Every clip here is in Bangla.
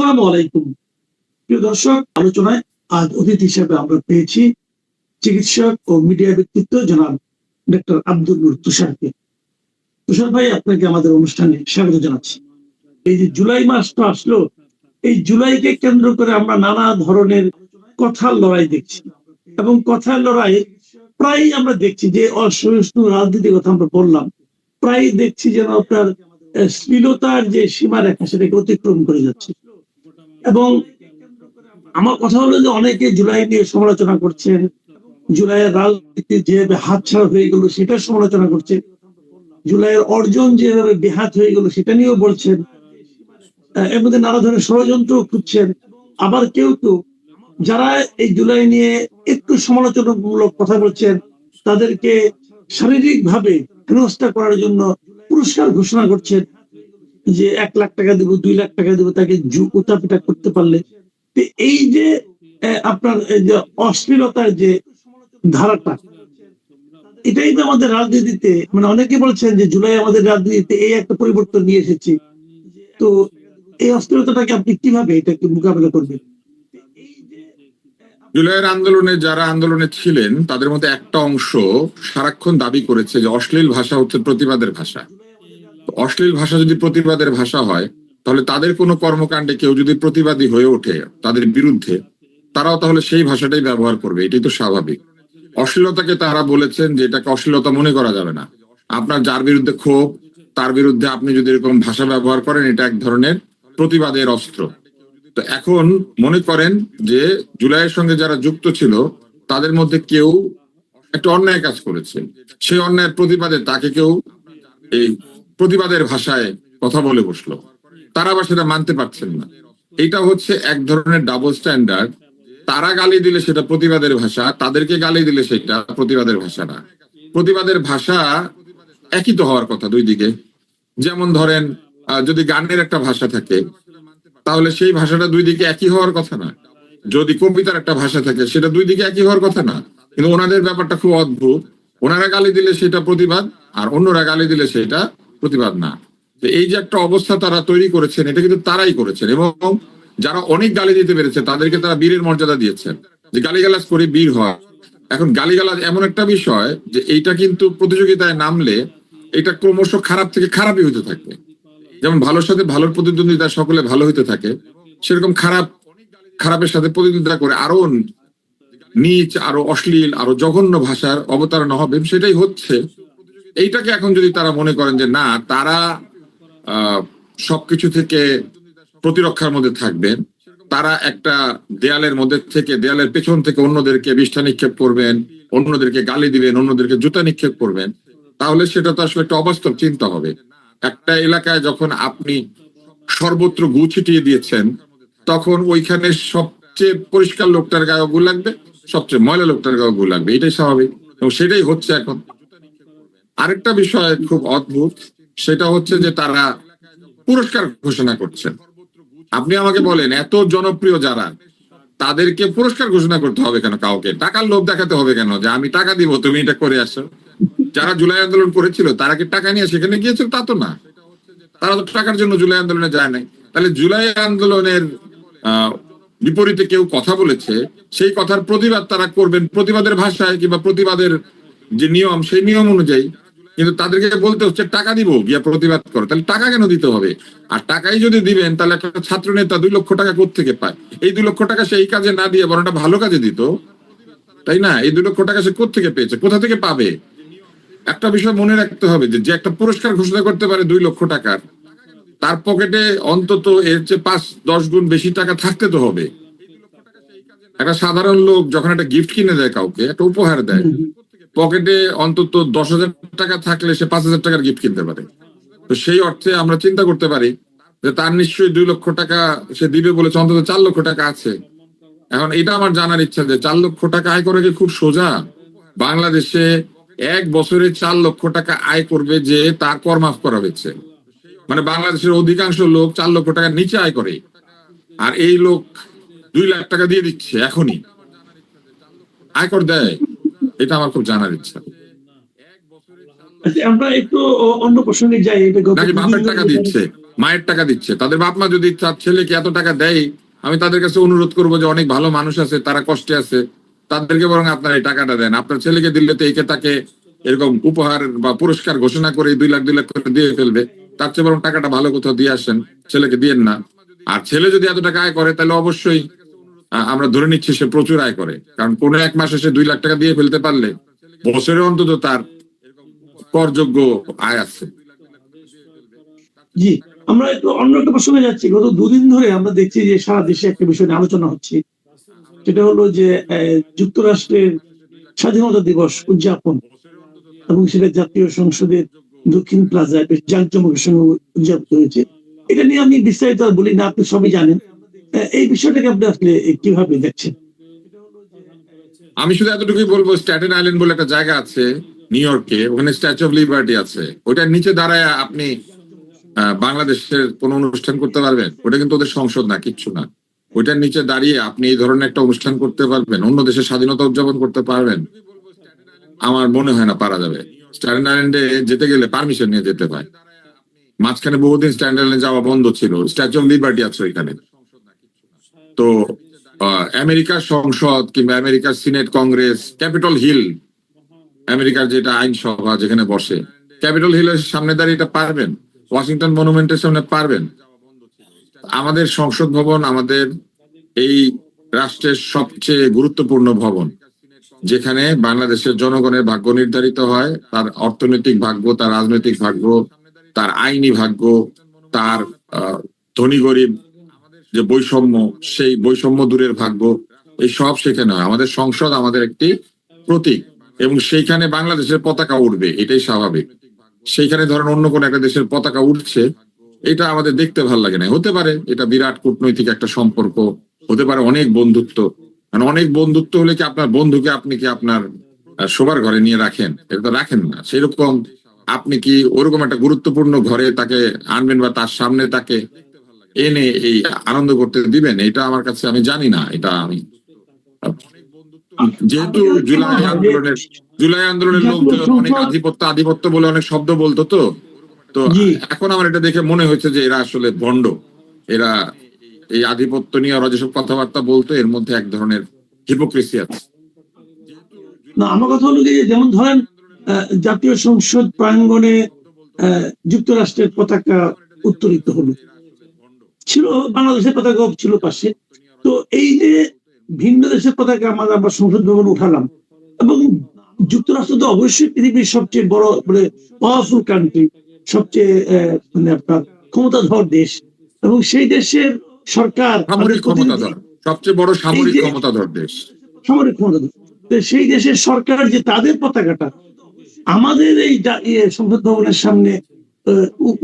আসসালামু আলাইকুম। প্রিয় দর্শক, আলোচনায় আজ অতিথি হিসেবে আমরা পেয়েছি চিকিৎসক ও মিডিয়া ব্যক্তিত্ব জনাব ডক্টর আব্দুল নূর তুষারকে। তুষার ভাই, আপনাকে আমাদের অনুষ্ঠানে স্বাগত জানাচ্ছি। এই যে জুলাই মাসটা আসলো, এই জুলাইকে কেন্দ্র করে আমরা নানা ধরনের কথার লড়াই দেখছি, এবং কথার লড়াই প্রায় আমরা দেখছি যে অসহিষ্ণু রাজনীতির কথা আমরা বললাম, প্রায় দেখছি যেন আপনার শ্লীলতার যে সীমারেখা সেটাকে অতিক্রম করে যাচ্ছে। এবং আমার কথা হলো যে অনেকে জুলাই নিয়ে সমালোচনা করছেন, জুলাইয়ের রাজনীতি যেভাবে হাতছাড়া হয়ে গেল সেটার সমালোচনা করছে, জুলাইয়ের অর্জন যেভাবে বেহাত হয়ে গেল সেটা নিয়েও বলছেন। এর মধ্যে নানা ধরনের ষড়যন্ত্র খুঁজছেন। আবার কেউ কেউ যারা এই জুলাই নিয়ে একটু সমালোচনামূলক কথা বলছেন, তাদেরকে শারীরিক ভাবে হেনস্থা করার জন্য পুরস্কার ঘোষণা করছেন, যে 1 লাখ টাকা দেবো, 2 লাখ টাকা দেবো তাকে উল্টাপিটা করতে পারলে। এই যে আপনার এই যে অশ্লীলতার যে ধারাটা, এটাই তো আমাদের রাজনীতিতে, মানে অনেকে বলছেন যে জুলাই আমাদের রাজনীতিতে এই একটা পরিবর্তন নিয়ে এসেছে। তো এই অশ্লীলতাটাকে আপনি কিভাবে এটাকে মোকাবেলা করবেন? জুলাইয়ের আন্দোলনে যারা আন্দোলনে ছিলেন তাদের মধ্যে একটা অংশ সারাক্ষণ দাবি করেছে যে অশ্লীল ভাষা হচ্ছে প্রতিবাদের ভাষা। অশ্লীল ভাষা যদি প্রতিবাদের ভাষা হয়, তাহলে তাদের কোনো কর্মকাণ্ডে কেউ যদি প্রতিবাদী হয়ে ওঠে তাদের বিরুদ্ধে, তারাও তাহলে সেই ভাষাটাই ব্যবহার করবে। এটাই তো স্বাভাবিক। অশ্লীলতাকে তারা বলেছেন যে এটাকে অশ্লীলতা মনে করা যাবে না। আপনার যার বিরুদ্ধে ক্ষোভ, তার বিরুদ্ধে আপনি যদি এরকম ভাষা ব্যবহার করেন, এটা এক ধরনের প্রতিবাদের অস্ত্র। তো এখন মনে করেন যে জুলাইয়ের সঙ্গে যারা যুক্ত ছিল তাদের মধ্যে কেউ একটা অন্যায় কাজ করেছে, সেই অন্যায়ের প্রতিবাদে তাকে কেউ এই প্রতিবাদের ভাষায় কথা বলে বসলো, তারা আবার সেটা মানতে পারছেন না। এটা হচ্ছে এক ধরনের ডাবল স্ট্যান্ডার্ড। তারা গালি দিলে সেটা প্রতিবাদের ভাষা, তাদেরকে গালি দিলে সেটা প্রতিবাদের ভাষা না। প্রতিবাদের ভাষা একই তো হওয়ার কথা দুই দিকে। যেমন ধরেন, যদি গানের একটা ভাষা থাকে, তাহলে সেই ভাষাটা দুই দিকে একই হওয়ার কথা না। যদি কবিতার একটা ভাষা থাকে, সেটা দুই দিকে একই হওয়ার কথা না। কিন্তু ওনাদের ব্যাপারটা খুব অদ্ভুত। ওনারা গালি দিলে সেটা প্রতিবাদ, আর অন্যরা গালি দিলে সেটা প্রতিবাদ না। এই যে একটা অবস্থা তারা তৈরি করেছেন, এটা কিন্তু তারাই করেছেন। এবং যারা অনেক গালি দিতে পেরেছে তাদেরকে তারা বীরের মর্যাদা দিয়েছেন, যে গালিগালাজ করে বীর হয়। এখন গালিগালাজ এমন একটা বিষয় যে এইটা কিন্তু প্রতিযোগিতায় নামলে এটা ক্রমশ খারাপ থেকে খারাপই হতে থাকবে। যেমন ভালোর সাথে ভালোর প্রতিদ্বন্দ্বিতা সকলে ভালো হইতে থাকে, সেরকম খারাপের সাথে প্রতিদ্বন্দ্বিতা করে আরো নীচ, আরো অশ্লীল, আরো জঘন্য ভাষার অবতারণা হবে। সেটাই হচ্ছে। এইটাকে এখন যদি তারা মনে করেন যে না, তারা সবকিছু থেকে প্রতিরক্ষার মধ্যে থাকবেন, তারা একটা দেয়ালের মধ্যে থেকে, দেয়ালের পেছন থেকে অন্যদেরকে বিষ্ঠা নিক্ষেপ করবেন, অন্যদেরকে গালি দিবেন, অন্যদেরকে জুতা নিক্ষেপ করবেন, তাহলে সেটা তো আসলে একটা অবাস্তব চিন্তা হবে। একটা এলাকায় যখন আপনি সর্বত্র গু ছিটিয়ে দিয়েছেন, তখন ওইখানে সবচেয়ে পরিষ্কার লোকটার গায়ে গু লাগবে, সবচেয়ে ময়লা লোকটার গায়ে গু লাগবে। এটাই স্বাভাবিক, এবং সেটাই হচ্ছে এখন। আরেকটা বিষয় খুব অদ্ভুত, সেটা হচ্ছে যে তারা পুরস্কার ঘোষণা করছেন। আপনি আমাকে বলেন, এত জনপ্রিয় যারা, তাদেরকে পুরস্কার ঘোষণা করতে হবে কেন? কাউকে টাকার লোভ দেখাতে হবে কেন যে আমি টাকা দিব, তুমি এটা করে আসো? যারা জুলাই আন্দোলন করেছিল তারা কি টাকা নিয়ে সেখানে গিয়েছিল? তা তো না। তারা তো টাকার জন্য জুলাই আন্দোলনে যায় নাই। তাহলে জুলাই আন্দোলনের বিপরীতে কেউ কথা বলেছে, সেই কথার প্রতিবাদ তারা করবেন প্রতিবাদের ভাষায় কিংবা প্রতিবাদের যে নিয়ম, সেই নিয়ম অনুযায়ী। কিন্তু তাদেরকে বলতে হচ্ছে টাকা দিব, গিয়া প্রতিবাদ করো। তাহলে টাকা কেন দিতে হবে? আর টাকাই যদি দিবেন, তাহলে একটা ছাত্র নেতা 2 লক্ষ টাকা কোত্থেকে পায়? এই 2 লক্ষ টাকা সেই কাজে না দিয়ে বরং একটা ভালো কাজে দিত, তাই না? এই 2 লক্ষ টাকা সে কোত্থেকে পেয়েছে, কোথা থেকে পাবে? একটা বিষয় মনে রাখতে হবে, যে একটা পুরস্কার ঘোষণা করতে পারে 2 লক্ষ টাকার, তার পকেটে অন্তত এর চেয়ে 5-10 গুণ বেশি টাকা থাকতে তো হবে। একটা সাধারণ লোক যখন একটা গিফট কিনে দেয়, কাউকে একটা উপহার দেয়, পকেটে অন্তত 10,000 টাকা থাকলে সে 5,000 টাকার গিফট কিনতে পারে। তো সেই অর্থে আমরা চিন্তা করতে পারি যে তার নিশ্চয়ই 2 লক্ষ টাকা সে দিবে বলেছে, অন্তত 4 লক্ষ টাকা আছে। এখন এটা আমার জানার ইচ্ছা যে 4 লক্ষ টাকা আয় করে কি খুব সোজা? বাংলাদেশে 1 বছরে 4 লক্ষ টাকা আয় করবে যে তার কর মাফ করা হয়েছে। মানে বাংলাদেশের অধিকাংশ লোক 4 লক্ষ টাকার নিচে আয় করে, আর এই লোক 2 লাখ টাকা দিয়ে দিচ্ছে এখনই, আয়কর দেয়। এটা আমার খুব জানার ইচ্ছা। আমরা একটু অন্য প্রসঙ্গে যাই। নাকি বাপের টাকা দিচ্ছে? মায়ের টাকা দিচ্ছে, তাদের বাপ মা যদি তার ছেলেকে এত টাকা দেয়, আমি তাদের কাছে অনুরোধ করবো যে অনেক ভালো মানুষ আছে, তারা কষ্টে আছে, তাদেরকে বরং আপনার এই টাকাটা দেন। আপনার ছেলেকে দিলে তো একে তাকে এরকম উপহার বা পুরস্কার ঘোষণা করে 2 লাখ করে দিয়ে ফেলবে, তার চেয়ে বরং টাকাটা ভালো কোথাও দিয়ে আসেন, ছেলেকে দিয়েন না। আর ছেলে যদি এত টাকা আয় করে তাহলে অবশ্যই আমরা ধরে নিচ্ছি সে প্রচুর আয় করে, কারণ কোন এক মাসে সে 2 লাখ টাকা দিয়ে ফেলতে পারলে বছরে অন্তত তার করযোগ্য আয় আছে। জি, আমরা একটু অন্য একটা প্রসঙ্গে যাচ্ছি। গত 2 দিন ধরে আমরা দেখছি যে সারা দেশে একটা বিষয় নিয়ে আলোচনা হচ্ছে, সেটা হলো যে যুক্তরাষ্ট্রের স্বাধীনতা দিবস উদযাপন, এবং সেটা জাতীয় সংসদের দক্ষিণ প্লাজায় বেশ জাঁকজমকের সঙ্গে উদযাপিত হয়েছে। এটা নিয়ে আমি বিস্তারিত আর বলি না, আপনি সবই জানেন। এই বিষয়টাকে আপনি আসলে কিভাবে দেখছেন? আমি শুধু এতটুকুই বলবো, স্ট্যাটেন আইল্যান্ড বলে একটা জায়গা আছে নিউ ইয়র্কে, ওখানে স্ট্যাচু অফ লিবার্টি আছে, ওটার নিচে দাঁড়ায় আপনি বাংলাদেশের কোন অনুষ্ঠান করতে পারবেন? ওটা কিন্তু ওদের সংসদ না, কিচ্ছু না। ওইটার নিচে দাঁড়িয়ে আপনি এই ধরনের একটা অনুষ্ঠান করতে পারবেন, অন্য দেশের স্বাধীনতা উদযাপন করতে পারবেন? আমার মনে হয় না পারা যাবে। স্ট্যাটেন আইল্যান্ডে যেতে গেলে পারমিশন নিয়ে যেতে হয়। মাঝখানে বহুদিন স্ট্যাটেন আইল্যান্ড যাওয়া বন্ধ ছিল, স্ট্যাচু অফ লিবার্টি আছে ওইখানে। তো আমেরিকার সংসদ কিংবা আমেরিকার সিনেট, কংগ্রেস, ক্যাপিটল হিল, আমেরিকার যেটা আইনসভা যেখানে বসে, ক্যাপিটল হিলের সামনে দাঁড়িয়ে এটা পারবেন? ওয়াশিংটন মনুমেন্টের সামনে পারবেন? আমাদের সংসদ ভবন আমাদের এই রাষ্ট্রের সবচেয়ে গুরুত্বপূর্ণ ভবন, যেখানে বাংলাদেশের জনগণের ভাগ্য নির্ধারিত হয়, তার অর্থনৈতিক ভাগ্য, তার রাজনৈতিক ভাগ্য, তার আইনি ভাগ্য, তার ধনী গরিব যে বৈষম্য, সেই বৈষম্য দূরের ভাগ্য, এই সব সেখানে হয়। আমাদের সংসদ আমাদের একটি প্রতীক, এবং সেইখানে বাংলাদেশের পতাকা উঠবে, এটাই স্বাভাবিক। সেইখানে ধরেন অন্য কোন একটা দেশের পতাকা উঠছে, এটা আমাদের দেখতে ভালো লাগে না। হতে পারে এটা বিরাট কূটনৈতিক একটা সম্পর্ক, হতে পারে অনেক বন্ধুত্ব, মানে অনেক বন্ধুত্ব হলে কি আপনার বন্ধুকে আপনি কি আপনার শোবার ঘরে নিয়ে রাখেন? এটা তো রাখেন না। সেরকম আপনি কি ওরকম একটা গুরুত্বপূর্ণ ঘরে তাকে আনবেন বা তার সামনে তাকে এনে এই আনন্দ করতে দিবেন? এটা আমার কাছে, আমি জানি না। এটা আমি যেহেতু জুলাই আন্দোলনের লোকজন অনেক আধিপত্য বলে অনেক শব্দ বলতো, তো তো এখন আমার এটা দেখে মনে হয়েছে যে এরা আসলে ভণ্ড। এরা এই আধিপত্য নিয়ে ওরা যেসব কথাবার্তা বলতো, এর মধ্যে এক ধরনের হিপোক্রেসি আছে। না, আমার কথা হলো যে, যেমন ধরেন জাতীয় সংসদ প্রাঙ্গণে যুক্তরাষ্ট্রের পতাকা উত্তোলিত হলো, ছিল বাংলাদেশের পতাকা ছিল পাশে। তো এই যে ভিন্ন দেশের পতাকা আমরা সংসদ ভবনে উঠালাম, এবং যুক্তরাষ্ট্র তো অবশ্যই পৃথিবীর সবচেয়ে বড় মানে পাওয়ারফুল কান্ট্রি, সবচেয়ে মানে আপনার ক্ষমতাধর দেশ, এবং সেই দেশের সরকার সামরিক ক্ষমতাধর, সবচেয়ে বড় সামরিক ক্ষমতাধর দেশ, সামরিক ক্ষমতাধর। সেই দেশের সরকার যে তাদের পতাকাটা আমাদের এই সংসদ ভবনের সামনে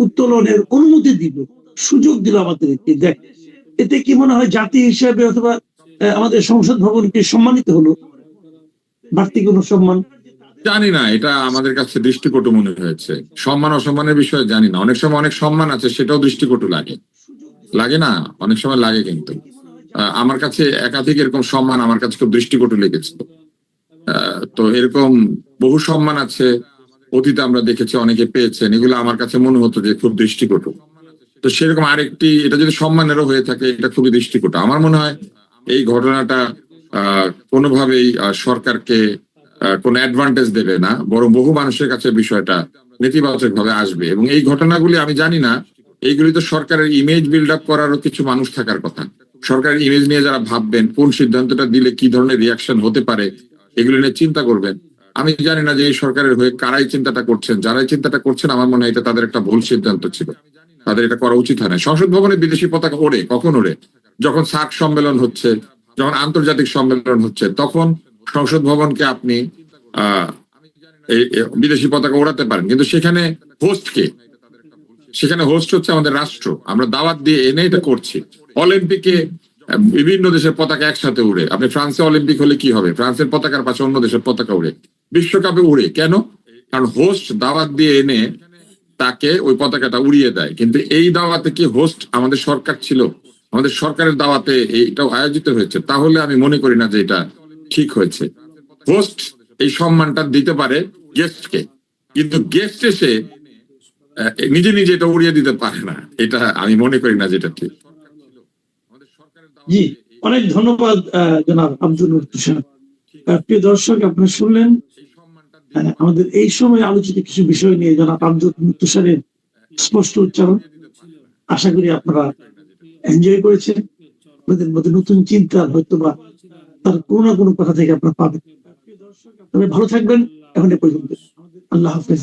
উত্তোলনের অনুমতি দিল, সুযোগ দিল আমাদেরকে, দেখ এতে কি মনে হয় জাতি হিসাবে অথবা আমাদের সংসদ ভবন কি সম্মানিত হলো? বাড়তি কোনো সম্মান? জানি না, এটা আমাদের কাছে দৃষ্টিকটু মনে হয়েছে। সম্মান অসম্মানের বিষয়ে জানি না। অনেক সময় অনেক সম্মান আছে, সেটাও দৃষ্টিকটু লাগে, লাগে না? অনেক সময় লাগে, কিন্তু আমার কাছে একাধিক এরকম সম্মান আমার কাছে খুব দৃষ্টিকটু লেগেছিল। তো এরকম বহু সম্মান আছে, অতীতে আমরা দেখেছি অনেকে পেয়েছেন, এগুলো আমার কাছে মনে হতো যে খুব দৃষ্টিকটু। তো সেরকম আরেকটি, এটা যদি সম্মানেরও হয়ে থাকে, এটা খুবই দৃষ্টিকটু। আমার মনে হয় এই ঘটনাটা কোনোভাবেই সরকারকে কোনো অ্যাডভান্টেজ দেবে না, বরং বহু মানুষের কাছে বিষয়টা নেতিবাচক ভাবে আসবে। এবং এই ঘটনাগুলি আমি জানি না, এইগুলি তো সরকারের ইমেজ বিল্ড আপ করারও কিছু মানুষ থাকার কথা। সরকারের ইমেজ নিয়ে যারা ভাববেন, কোন সিদ্ধান্তটা দিলে কি ধরনের রিয়াকশন হতে পারে, এগুলি নিয়ে চিন্তা করবেন। আমি জানি না যে এই সরকারের হয়ে কারাই চিন্তাটা করছেন। যারাই চিন্তাটা করছেন, আমার মনে হয় এটা তাদের একটা ভুল সিদ্ধান্ত ছিল, তাদের এটা করা উচিত হয় না। সংসদ ভবনে বিদেশি পতাকা ওড়ে, কখন ওড়ে? যখন সার্ক সম্মেলন হচ্ছে, যখন আন্তর্জাতিক সম্মেলন হচ্ছে, তখন সংসদ ভবনকে আপনি বিদেশি পতাকা ওড়াতে পারেন, কিন্তু সেখানে হোস্ট কে? সেখানে হোস্ট হচ্ছে আমাদের রাষ্ট্র। আমরা দাওয়াত দিয়ে এনে এটা করছি। অলিম্পিকে বিভিন্ন দেশের পতাকা একসাথে উড়ে। আপনি ফ্রান্সে অলিম্পিক হলে কি হবে? ফ্রান্সের পতাকার পাশে অন্য দেশের পতাকা উড়ে। বিশ্বকাপে উড়ে কেন? কারণ হোস্ট দাওয়াত দিয়ে এনে তাকে ওই পতাকাটা উড়িয়ে দেয়। কিন্তু এই দাওয়াতে কি হোস্ট আমাদের সরকার ছিল? আমাদের সরকারের দাওয়াতে এইটাও আয়োজিত হয়েছে। তাহলে আমি মনে করি না যে এটা ঠিক হয়েছে। হোস্ট এই সম্মানটা দিতে পারে গেস্টকে, কিন্তু গেস্ট এসে নিজে নিজে এটা উড়িয়ে দিতে পারে না, এটা আমি মনে করি না যেটা ঠিক। জি, অনেক ধন্যবাদ জনাব আব্দুল নূর তুষার। প্রিয় দর্শক, আপনারা শুনলেন আমাদের এই সময় আলোচিত কিছু বিষয় নিয়ে জনাব আব্দুল নূর তুষারের স্পষ্ট উচ্চারণ। আশা করি আপনারা এনজয় করেছেন। আপনাদের মধ্যে নতুন চিন্তা হয়তো বা তার কোনো না কোনো কথা থেকে আপনারা পাবেন। তবে ভালো থাকবেন। এখন এ পর্যন্ত, আল্লাহ হাফেজ।